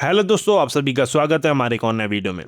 Hello दोस्तों, आप सभी का स्वागत है हमारे एक और नए वीडियो में।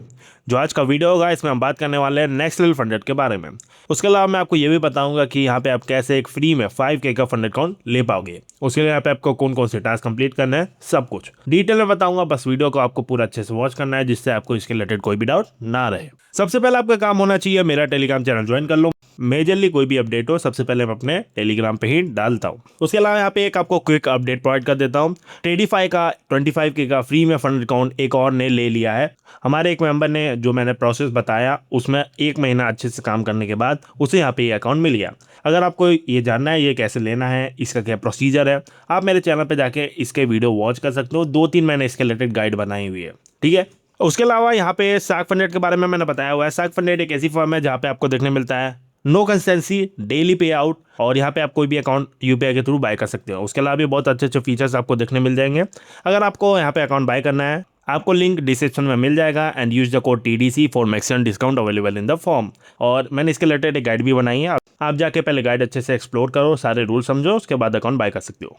जो आज का वीडियो होगा इसमें हम बात करने वाले हैं नेक्स्ट लेवल फंडेड के बारे में। उसके अलावा मैं आपको ये भी बताऊंगा कि यहाँ पे आप कैसे एक फ्री में 5K का फंडेड अकाउंट ले पाओगे। उसके लिए यहाँ पे आपको कौन कौन से टास्क कंप्लीट करना है, सब कुछ डिटेल में बताऊंगा। बस वीडियो को आपको पूरा अच्छे से वॉच करना है, जिससे आपको इसके रिलेटेड कोई भी डाउट ना रहे। सबसे पहले आपका काम होना चाहिए मेरा टेलीग्राम चैनल ज्वाइन कर लो। मेजरली कोई भी अपडेट हो सबसे पहले मैं अपने टेलीग्राम पे ही डालता हूँ। उसके अलावा यहाँ पे एक आपको क्विक अपडेट प्रोवाइड कर देता हूँ। ट्रेडिफाई का 25K का फ्री में फंड अकाउंट एक और ने ले लिया है। हमारे एक मेंबर ने जो मैंने प्रोसेस बताया उसमें 1 महीना अच्छे से काम करने के बाद उसे यहाँ पे ये अकाउंट मिल गया। अगर आपको ये जानना है ये कैसे लेना है, इसका क्या प्रोसीजर है, आप मेरे चैनल पर जाके इसके वीडियो वॉच कर सकते हो। 2-3 मैंने इसके रिलेटेड गाइड बनाई हुई है, ठीक है। उसके अलावा यहाँ पे शार्क फंडेड के बारे में मैंने बताया हुआ है। शार्क फंडेड एक ऐसी फर्म है जहाँ पे आपको देखने मिलता है नो कंसिस्टेंसी, डेली पे आउट, और यहाँ पे आप कोई भी अकाउंट यूपीआई के थ्रू बाय कर सकते हो। उसके अलावा भी बहुत अच्छे अच्छे फीचर्स आपको देखने मिल जाएंगे। अगर आपको यहाँ पे अकाउंट बाय करना है, आपको लिंक डिस्क्रिप्शन में मिल जाएगा। And use the code TDC for maximum discount available in the form. और मैंने इसके रिलेटेड एक गाइड भी बनाई है, आप जाके पहले गाइड अच्छे से एक्सप्लोर करो, सारे रूल समझो, उसके बाद अकाउंट बाय कर सकते हो।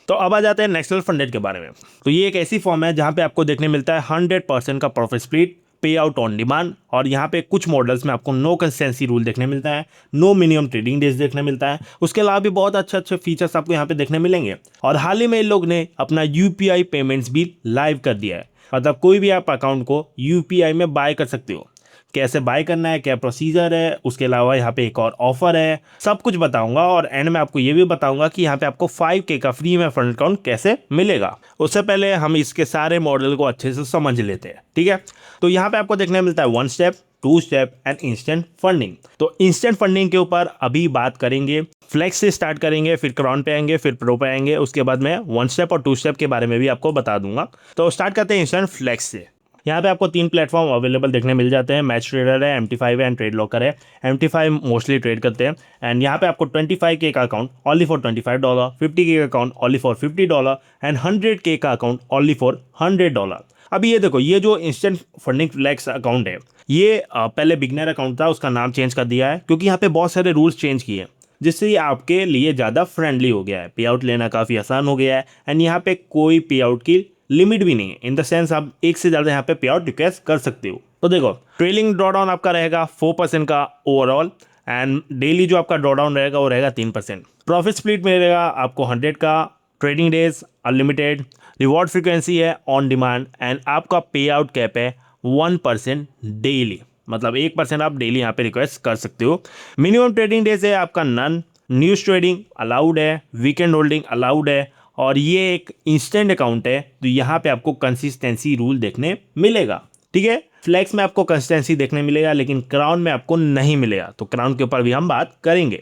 तो अब आ जाते हैं नेक्स्ट लेवल फंडेड के बारे में। तो ये एक ऐसी फॉर्म है जहाँ पे आपको देखने मिलता है 100% का प्रॉफिट स्प्लिट, पे आउट ऑन डिमांड। और यहाँ पे कुछ मॉडल्स में आपको नो कंसिस्टेंसी रूल देखने मिलता है, नो मिनिमम ट्रेडिंग डेज देखने मिलता है। उसके अलावा भी बहुत अच्छे अच्छे फीचर्स आपको यहाँ पे देखने मिलेंगे। और हाल ही में इन लोग ने अपना UPI पेमेंट्स भी लाइव कर दिया है, मतलब कोई भी आप अकाउंट को UPI में बाय कर सकते हो। कैसे बाय करना है, क्या प्रोसीजर है, उसके अलावा यहाँ पे एक और ऑफर है, सब कुछ बताऊंगा। और एंड में आपको ये भी बताऊंगा कि यहाँ पे आपको 5K का फ्री में फंड अकाउंट कैसे मिलेगा। उससे पहले हम इसके सारे मॉडल को अच्छे से समझ लेते हैं, ठीक है। तो यहाँ पे आपको देखने मिलता है 1 step, 2 step and instant funding. तो इंस्टेंट फंडिंग के ऊपर अभी बात करेंगे, फ्लेक्स से स्टार्ट करेंगे, फिर क्राउन पे आएंगे, फिर प्रो पे आएंगे। उसके बाद मैं 1 स्टेप और 2 स्टेप के बारे में भी आपको बता दूंगा। तो स्टार्ट करते हैं इंस्टेंट फ्लेक्स से। यहाँ पे आपको 3 प्लेटफॉर्म अवेलेबल देखने मिल जाते हैं। मैच ट्रेडर है, MT5 है एंड ट्रेड लॉकर है। MT5 मोस्टली ट्रेड करते हैं। एंड यहाँ पे आपको 25K का अकाउंट ओनली फॉर $25, 50K का account only for $50 and 100K का अकाउंट ओनली फॉर $100। अभी ये देखो, ये जो इंस्टेंट फंडिंग फ्लेक्स अकाउंट है ये पहले बिगनर अकाउंट था, उसका नाम चेंज कर दिया है क्योंकि यहाँ पे बहुत सारे रूल्स चेंज किए हैं, जिससे ये आपके लिए ज़्यादा फ्रेंडली हो गया है। पे आउट लेना काफ़ी आसान हो गया है। एंड यहाँ पे कोई पे आउट की लिमिट भी नहीं है, इन द सेंस आप एक से ज़्यादा यहाँ पे पे आउट रिक्वेस्ट कर सकते हो। तो देखो, ट्रेलिंग ड्रॉडाउन आपका रहेगा 4% का ओवरऑल। एंड डेली जो आपका ड्रॉडाउन रहेगा वो रहेगा 3%। प्रॉफिट स्प्लिट मिलेगा आपको 100 का, trading days unlimited, reward frequency है ऑन डिमांड, एंड आपका पे आउट कैप है 1% डेली, मतलब 1% आप डेली यहाँ पे रिक्वेस्ट कर सकते हो। मिनिमम ट्रेडिंग डेज है आपका नन, न्यूज़ ट्रेडिंग अलाउड है, वीकेंड होल्डिंग अलाउड है। और ये एक इंस्टेंट अकाउंट है, तो यहाँ पे आपको कंसिस्टेंसी रूल देखने मिलेगा, ठीक है। फ्लेक्स में आपको कंसिस्टेंसी देखने मिलेगा, लेकिन क्राउन में आपको नहीं मिलेगा। तो क्राउन के ऊपर भी हम बात करेंगे।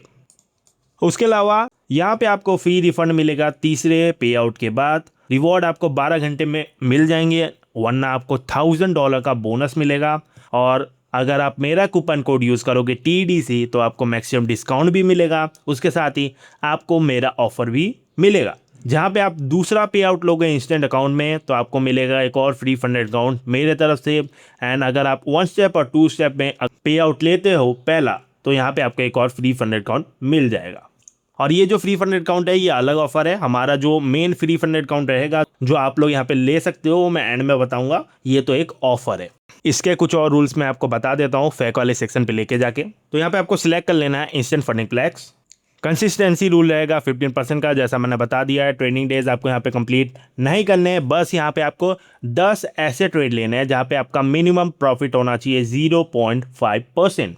उसके अलावा यहाँ पे आपको फ्री रिफंड मिलेगा तीसरे पे आउट के बाद। रिवॉर्ड आपको 12 घंटे में मिल जाएंगे, वरना आपको $1000 का बोनस मिलेगा। और अगर आप मेरा कूपन कोड यूज़ करोगे TDC तो आपको मैक्सिमम डिस्काउंट भी मिलेगा। उसके साथ ही आपको मेरा ऑफर भी मिलेगा। जहाँ पे आप दूसरा पे आउट लोगे इंस्टेंट अकाउंट में तो आपको मिलेगा एक और फ्री फंडेड अकाउंट मेरे तरफ से। एंड अगर आप 1 स्टेप और 2 स्टेप में पे आउट लेते हो पहला, तो यहाँ पे आपको एक और फ्री फंडेड अकाउंट मिल जाएगा। और ये जो फ्री फंडेड अकाउंट है ये अलग ऑफर है। हमारा जो मेन फ्री फंडेड अकाउंट रहेगा जो आप लोग यहाँ पे ले सकते हो, वो मैं एंड में बताऊंगा। ये तो एक ऑफर है। इसके कुछ और रूल्स मैं आपको बता देता हूँ फेक वाले सेक्शन पे लेके जाके। तो यहाँ पे आपको सिलेक्ट कर लेना है instant funding flex. Consistency rule रहेगा 15% का, जैसा मैंने बता दिया है। ट्रेडिंग डेज आपको यहाँ पे कंप्लीट नहीं करने हैं, बस यहाँ पे आपको 10 ऐसे ट्रेड लेने हैं जहाँ पे आपका मिनिमम प्रॉफिट होना चाहिए 0.5%,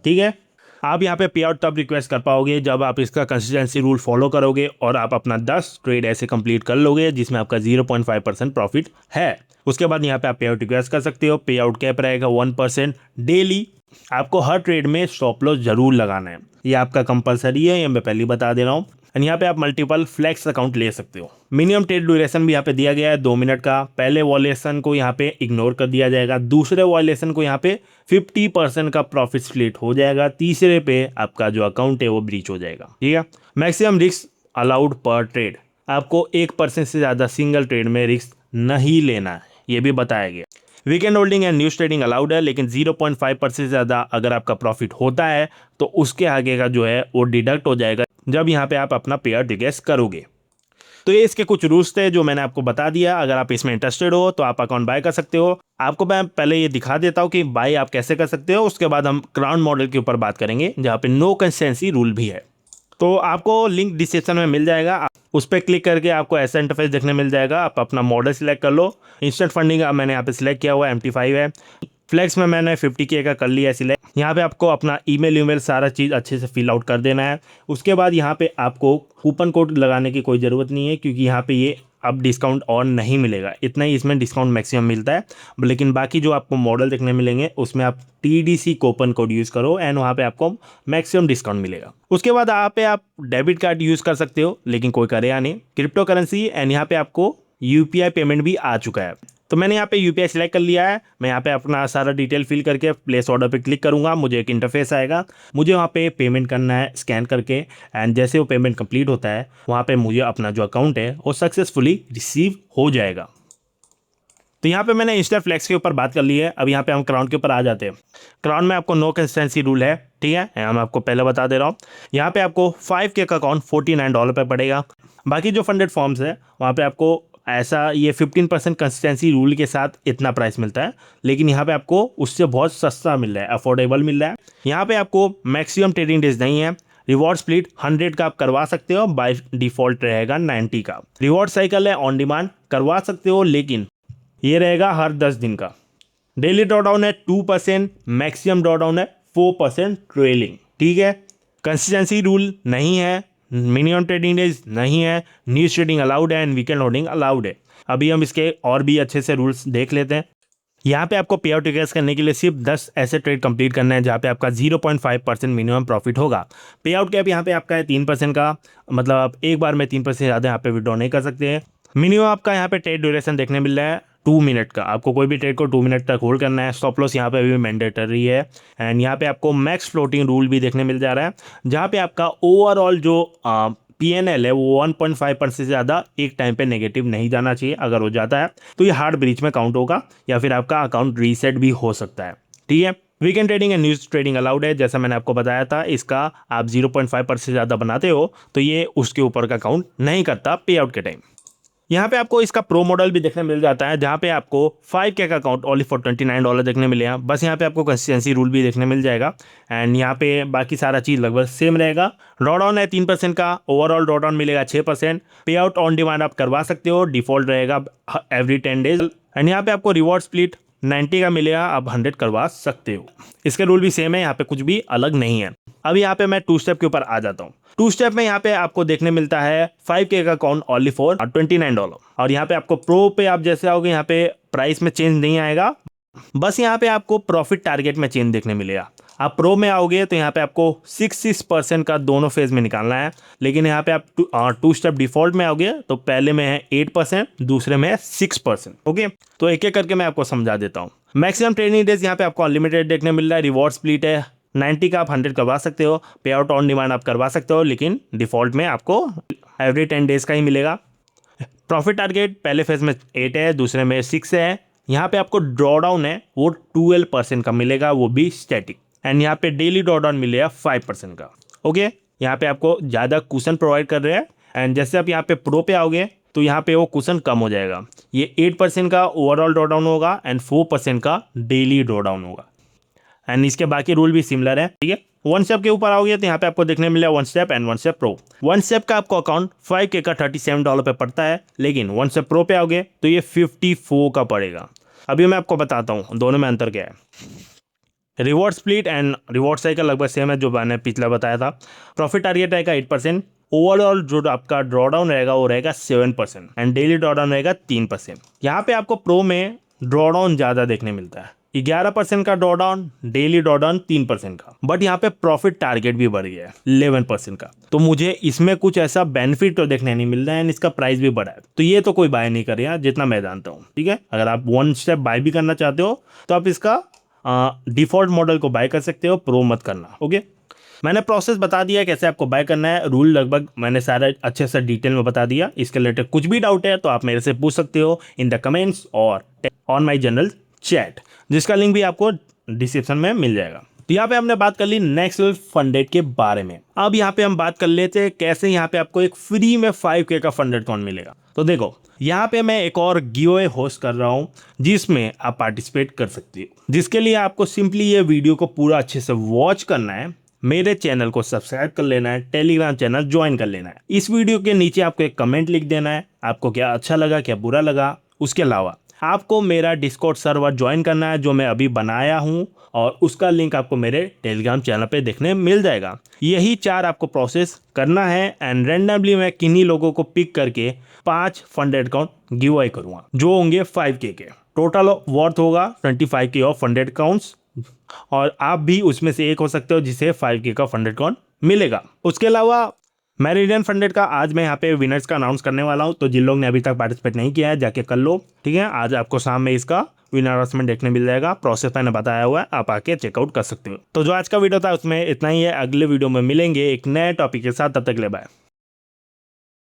ठीक है। आप यहाँ पे पे आउट तब रिक्वेस्ट कर पाओगे जब आप इसका कंसिस्टेंसी रूल फॉलो करोगे और आप अपना 10 ट्रेड ऐसे कंप्लीट कर लोगे जिसमें आपका 0.5% प्रॉफिट है। उसके बाद यहाँ पे आप पे आउट रिक्वेस्ट कर सकते हो। पे आउट कैप रहेगा 1% डेली। आपको हर ट्रेड में स्टॉप लॉस जरूर लगाना है, ये आपका कंपलसरी है, ये मैं पहले बता दे रहा हूँ। एंड यहाँ पे आप मल्टीपल फ्लेक्स अकाउंट ले सकते हो। मिनिमम ट्रेड ड्यूरेशन भी यहाँ पे दिया गया है 2 मिनट का। पहले वॉलेशन को यहाँ पे इग्नोर कर दिया जाएगा, दूसरे वॉलेशन को यहाँ पे 50% का प्रॉफिट स्प्लिट हो जाएगा, तीसरे पे आपका जो अकाउंट है वो ब्रीच हो जाएगा, ठीक है। मैक्सिमम रिस्क अलाउड पर ट्रेड, आपको 1% से ज़्यादा सिंगल ट्रेड में रिस्क नहीं लेना है, ये भी बताया गया। Weekend holding and news trading allowed है, लेकिन 0.5% से ज़्यादा अगर आपका प्रॉफिट होता है तो उसके आगे का जो है वो डिडक्ट हो जाएगा जब यहाँ पे आप अपना पे आउट रिक्वेस्ट करोगे। तो ये इसके कुछ रूल्स थे जो मैंने आपको बता दिया। अगर आप इसमें इंटरेस्टेड हो तो आप अकाउंट बाय कर सकते हो। आपको मैं पहले ये दिखा देता हूँ कि बाय आप कैसे कर सकते हो, उसके बाद हम क्राउन मॉडल के ऊपर बात करेंगे जहाँ पे नो कंसिस्टेंसी रूल भी है। तो आपको लिंक डिस्क्रिप्शन में मिल जाएगा, उस पर क्लिक करके आपको ऐसा इंटरफेस देखने मिल जाएगा। आप अपना मॉडल सिलेक्ट कर लो। इंस्टेंट फंडिंग मैंने यहाँ पे सिलेक्ट किया हुआ है, MT5 है। फ्लेक्स में मैंने 50K का कर लिया है सिलेक्ट। यहाँ पे आपको अपना ईमेल सारा चीज़ अच्छे से फिल आउट कर देना है। उसके बाद यहाँ पे आपको कूपन कोड लगाने की कोई ज़रूरत नहीं है, क्योंकि यहाँ पे ये अब डिस्काउंट और नहीं मिलेगा, इतना ही इसमें डिस्काउंट मैक्सिमम मिलता है। लेकिन बाकी जो आपको मॉडल देखने मिलेंगे उसमें आप TDC कूपन कोड यूज़ करो एंड वहाँ पे आपको मैक्सिमम डिस्काउंट मिलेगा। उसके बाद यहाँ पे आप डेबिट कार्ड यूज़ कर सकते हो, लेकिन कोई करेगा नहीं। क्रिप्टो करेंसी एंड यहाँ पे आपको UPI पेमेंट भी आ चुका है। तो मैंने यहाँ पे UPI सिलेक्ट कर लिया है। मैं यहाँ पे अपना सारा डिटेल फिल करके प्लेस ऑर्डर पे क्लिक करूँगा, मुझे एक इंटरफेस आएगा। मुझे वहाँ पे पेमेंट करना है स्कैन करके, एंड जैसे वो पेमेंट कंप्लीट होता है वहाँ पे मुझे अपना जो अकाउंट है वो सक्सेसफुली रिसीव हो जाएगा। तो यहाँ पे मैंने इंस्टा फ्लेक्स के ऊपर बात कर ली है। अब यहाँ पे हम क्राउन के ऊपर आ जाते हैं। क्राउन में आपको नो कंसिस्टेंसी रूल है, ठीक है, मैं आपको पहले बता दे रहा हूँ। यहाँ पे आपको 5K का अकाउंट $49 पे पड़ेगा। बाकी जो फंडेड फॉर्म्स है वहाँ पे आपको ऐसा ये 15% कंसिस्टेंसी रूल के साथ इतना प्राइस मिलता है, लेकिन यहाँ पे आपको उससे बहुत सस्ता मिल रहा है, अफोर्डेबल मिल रहा है। यहाँ पे आपको मैक्सिमम ट्रेडिंग डेज नहीं है। रिवॉर्ड स्प्लिट 100 का आप करवा सकते हो, बाय डिफॉल्ट रहेगा 90 का। रिवॉर्ड साइकिल है ऑन डिमांड, करवा सकते हो, लेकिन ये रहेगा हर 10 दिन का। डेली ड्रॉडाउन है 2%, मैक्सिमम ड्रॉडाउन है 4% ट्रेलिंग, ठीक है। कंसिस्टेंसी रूल नहीं है, मिनिमम ट्रेडिंग डेज नहीं है, न्यूज ट्रेडिंग अलाउड है एंड वीकेंड होल्डिंग अलाउड है। अभी हम इसके और भी अच्छे से रूल्स देख लेते हैं। यहाँ पे आपको पे आउट रिक्वेस्ट करने के लिए सिर्फ 10 ऐसे ट्रेड कंप्लीट करना है जहाँ पे आपका 0.5% मिनिमम प्रॉफिट होगा। पे आउट कैप यहाँ पे आपका है 3% का, मतलब आप एक बार में 3% ज़्यादा यहाँ पे विड्रॉ नहीं कर सकते हैं। मिनिमम आपका यहाँ पे ट्रेड ड्यूरेशन देखने मिल रहा है 2 मिनट का। आपको कोई भी ट्रेड को 2 मिनट तक होल्ड करना है। स्टॉप लॉस यहाँ पे भी मैंडेटरी है। एंड यहाँ पे आपको मैक्स फ्लोटिंग रूल भी देखने मिल जा रहा है, जहाँ पे आपका ओवरऑल जो PNL है वो 1.5% से ज़्यादा एक टाइम पे नेगेटिव नहीं जाना चाहिए। अगर हो जाता है तो ये हार्ड ब्रीच में काउंट होगा या फिर आपका अकाउंट रीसेट भी हो सकता है, ठीक है। Weekend trading and news trading allowed है, जैसा मैंने आपको बताया था। इसका आप 0.5% से ज़्यादा बनाते हो तो ये उसके ऊपर का काउंट नहीं करता पे आउट के टाइम। यहाँ पे आपको इसका प्रो मॉडल भी देखने मिल जाता है, जहाँ पे आपको 5K का अकाउंट ओनली फॉर $29 देखने मिलेगा। बस यहाँ पे आपको कंसिस्टेंसी रूल भी देखने मिल जाएगा एंड यहाँ पे बाकी सारा चीज़ लगभग सेम रहेगा। ड्रॉडाउन है 3% का, ओवरऑल ड्रॉडाउन मिलेगा 6%। पे आउट ऑन डिमांड आप करवा सकते हो, डिफॉल्ट रहेगा एवरी 10 डेज। एंड यहाँ पे आपको रिवॉर्ड स्प्लिट 90 का मिलेगा, आप 100 करवा सकते हो। इसके रूल भी सेम है, यहाँ पे कुछ भी अलग नहीं है। अब यहाँ पे मैं 2 स्टेप के ऊपर आ जाता हूँ। 2 स्टेप में यहाँ पे आपको देखने मिलता है 5K का अकाउंट ओनली फॉर $29। और यहाँ पे आपको प्रो पे आप जैसे आओगे यहाँ पे प्राइस में चेंज नहीं आएगा, बस यहाँ पे आपको प्रॉफिट टारगेट में चेंज देखने मिलेगा। आप प्रो में आओगे तो यहाँ पे आपको 6% का दोनों फेज में निकालना है, लेकिन यहाँ पे आप 2 स्टेप डिफॉल्ट में आओगे तो पहले में है 8%, दूसरे में है 6%। ओके, तो एक एक करके मैं आपको समझा देता हूँ। मैक्सिमम ट्रेडिंग डेज यहाँ पे आपको अनलिमिटेड देखने मिल रहा है। रिवॉर्ड स्प्लिट है 90 का, आप 100 करवा सकते हो। पे आउट ऑन डिमांड आप करवा सकते हो, लेकिन डिफॉल्ट में आपको एवरी 10 डेज का ही मिलेगा। प्रॉफिट टारगेट पहले फेज में 8 है, दूसरे में 6 है। यहाँ पे आपको ड्रॉडाउन है वो 12% का मिलेगा, वो भी स्टैटिक। एंड यहाँ पे डेली ड्रॉडाउन मिलेगा 5% का। ओके, यहाँ पे आपको ज़्यादा कुशन प्रोवाइड कर रहे हैं। एंड जैसे आप यहाँ पे प्रो पे आओगे तो यहाँ पे वो कुशन कम हो जाएगा। ये 8% का ओवरऑल ड्रॉडाउन होगा एंड 4% का डेली ड्रॉडाउन होगा। एंड इसके बाकी रूल भी सिमिलर है, ठीक है। 1 स्टेप के ऊपर आओगे तो यहाँ पे आपको देखने मिलेगा 1 step and 1 step pro. 1 step का आपको अकाउंट 5K का $37 पे पड़ता है, लेकिन 1 स्टेप प्रो पे आओगे तो ये 54 का पड़ेगा। अभी मैं आपको बताता हूँ दोनों में अंतर क्या है। Reward split and reward cycle लगभग सेम है जो मैंने पिछला बताया था। प्रॉफिट टारगेट रहेगा 8%, ओवरऑल जो आपका ड्रॉडाउन रहेगा वो रहेगा 7% एंड डेली ड्रॉडाउन रहेगा 3%। यहाँ पे आपको प्रो में ड्रॉडाउन ज़्यादा देखने मिलता है, 11% का ड्रॉडाउन, डेली ड्रॉडाउन 3% का। बट यहाँ पे प्रॉफिट टारगेट भी बढ़ गया है 11% का, तो मुझे इसमें कुछ ऐसा बेनिफिट तो देखने नहीं मिल रहा है एंड इसका प्राइस भी बढ़ा है, तो ये तो कोई बाय नहीं करेगा जितना मैं जानता हूँ, ठीक है। अगर आप 1 स्टेप बाय भी करना चाहते हो तो आप इसका डिफॉल्ट मॉडल को बाय कर सकते हो, प्रो मत करना। ओके, मैंने प्रोसेस बता दिया कैसे आपको बाय करना है। रूल लगभग मैंने सारा अच्छे से डिटेल में बता दिया। इसके रिलेटेड कुछ भी डाउट है तो आप मेरे से पूछ सकते हो इन द कमेंट्स और ऑन माय जनरल चैट, जिसका लिंक भी आपको डिस्क्रिप्शन में मिल जाएगा। तो यहाँ पे हमने बात कर ली नेक्स्ट लेवल फंडेड के बारे में। अब यहाँ पे हम बात कर लेते हैं कैसे यहाँ पे आपको एक फ्री में 5K का फंडेड कॉइन मिलेगा। तो देखो यहाँ पे मैं एक और गिवअवे होस्ट कर रहा हूँ जिसमें आप पार्टिसिपेट कर सकते हो, जिसके लिए आपको सिंपली ये वीडियो को पूरा अच्छे से वॉच करना है, मेरे चैनल को सब्सक्राइब कर लेना है, टेलीग्राम चैनल ज्वाइन कर लेना है। इस वीडियो के नीचे आपको एक कमेंट लिख देना है, आपको क्या अच्छा लगा क्या बुरा लगा। उसके अलावा आपको मेरा डिस्कॉर्ड सर्वर ज्वाइन करना है जो मैं अभी बनाया हूँ, और उसका लिंक आपको मेरे टेलीग्राम चैनल पे देखने मिल जाएगा। यही 4 आपको प्रोसेस करना है एंड रैंडमली मैं किन्हीं लोगों को पिक करके 5 फंडेड अकाउंट गिव अवे करूँगा जो होंगे 5K के। टोटल वर्थ होगा 25K ऑफ फंडेड अकाउंट्स, और आप भी उसमें से एक हो सकते हो जिसे 5K का फंडेड अकाउंट मिलेगा। उसके अलावा मैरिडियन फंडेड का आज मैं यहाँ पे विनर्स का अनाउंस करने वाला हूँ, तो जिन लोग ने अभी तक पार्टिसिपेट नहीं किया है जाके कर लो, ठीक है। आज आपको शाम में इसका विनर अनाउंसमेंट देखने मिल जाएगा। प्रोसेस मैंने बताया हुआ है, आप आके चेकआउट कर सकते हो। तो जो आज का वीडियो था उसमें इतना ही है। अगले वीडियो में मिलेंगे एक नए टॉपिक के साथ, तब तक ले बाय।